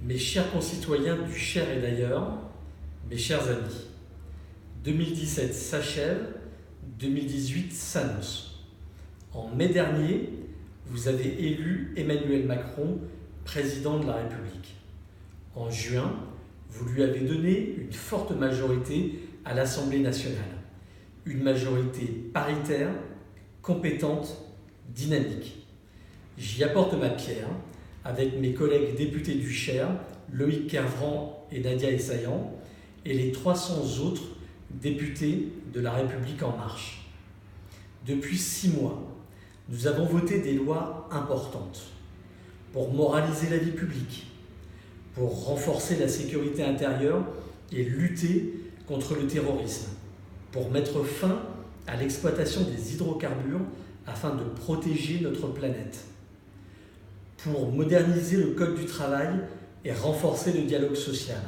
Mes chers concitoyens du Cher et d'ailleurs, mes chers amis, 2017 s'achève, 2018 s'annonce. En mai dernier, vous avez élu Emmanuel Macron président de la République. En juin, vous lui avez donné une forte majorité à l'Assemblée nationale. Une majorité paritaire, compétente, dynamique. J'y apporte ma pierre avec mes collègues députés du Cher, Loïc Kervran et Nadia Essayan, et les 300 autres députés de La République En Marche. Depuis 6 mois, nous avons voté des lois importantes pour moraliser la vie publique, pour renforcer la sécurité intérieure et lutter contre le terrorisme, pour mettre fin à l'exploitation des hydrocarbures afin de protéger notre planète, pour moderniser le code du travail et renforcer le dialogue social,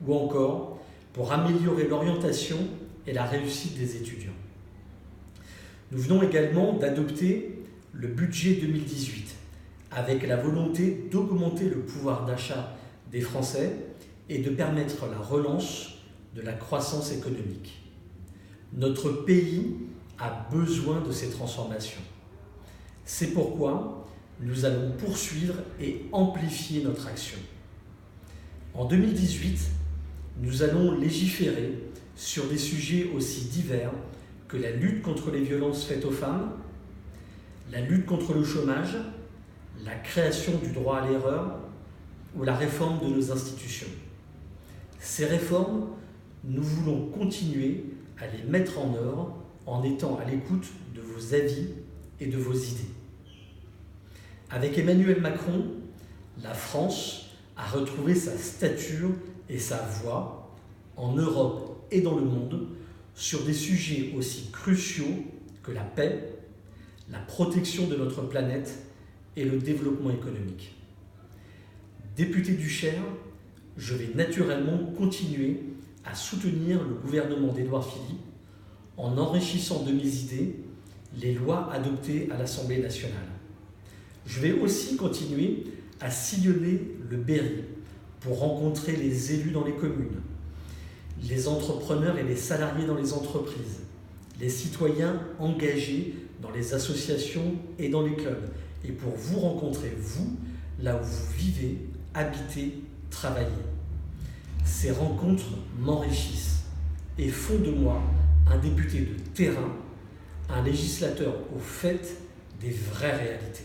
ou encore pour améliorer l'orientation et la réussite des étudiants. Nous venons également d'adopter le budget 2018 avec la volonté d'augmenter le pouvoir d'achat des Français et de permettre la relance de la croissance économique. Notre pays a besoin de ces transformations. C'est pourquoi nous allons poursuivre et amplifier notre action. En 2018, nous allons légiférer sur des sujets aussi divers que la lutte contre les violences faites aux femmes, la lutte contre le chômage, la création du droit à l'erreur ou la réforme de nos institutions. Ces réformes, nous voulons continuer à les mettre en œuvre en étant à l'écoute de vos avis et de vos idées. Avec Emmanuel Macron, la France a retrouvé sa stature et sa voix en Europe et dans le monde sur des sujets aussi cruciaux que la paix, la protection de notre planète et le développement économique. Député du Cher, je vais naturellement continuer à soutenir le gouvernement d'Édouard Philippe en enrichissant de mes idées les lois adoptées à l'Assemblée nationale. Je vais aussi continuer à sillonner le Berry pour rencontrer les élus dans les communes, les entrepreneurs et les salariés dans les entreprises, les citoyens engagés dans les associations et dans les clubs, et pour vous rencontrer, vous, là où vous vivez, habitez, travaillez. Ces rencontres m'enrichissent et font de moi un député de terrain, un législateur au fait des vraies réalités.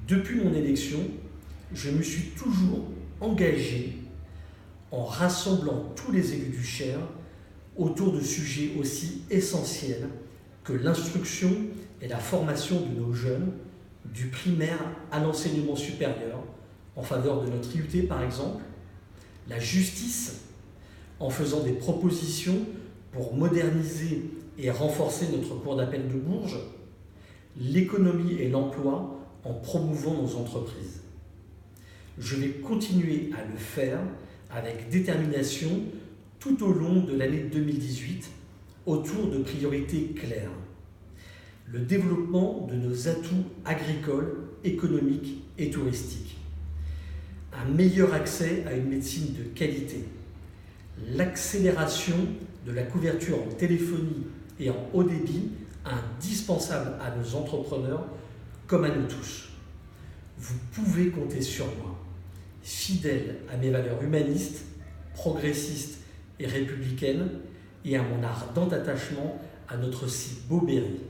Depuis mon élection, je me suis toujours engagé en rassemblant tous les élus du Cher autour de sujets aussi essentiels que l'instruction et la formation de nos jeunes, du primaire à l'enseignement supérieur, en faveur de notre IUT par exemple, la justice, en faisant des propositions pour moderniser et renforcer notre cour d'appel de Bourges, l'économie et l'emploi en promouvant nos entreprises. Je vais continuer à le faire avec détermination tout au long de l'année 2018 autour de priorités claires. Le développement de nos atouts agricoles, économiques et touristiques. Un meilleur accès à une médecine de qualité. L'accélération de la couverture en téléphonie et en haut débit, indispensable à nos entrepreneurs comme à nous tous. Vous pouvez compter sur moi, fidèle à mes valeurs humanistes, progressistes et républicaines, et à mon ardent attachement à notre si beau Berry.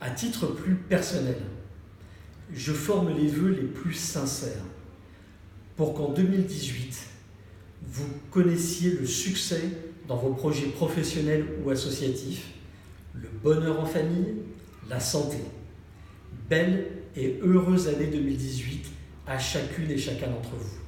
À titre plus personnel, je forme les vœux les plus sincères pour qu'en 2018, vous connaissiez le succès dans vos projets professionnels ou associatifs, le bonheur en famille, la santé. Belle et heureuse année 2018 à chacune et chacun d'entre vous.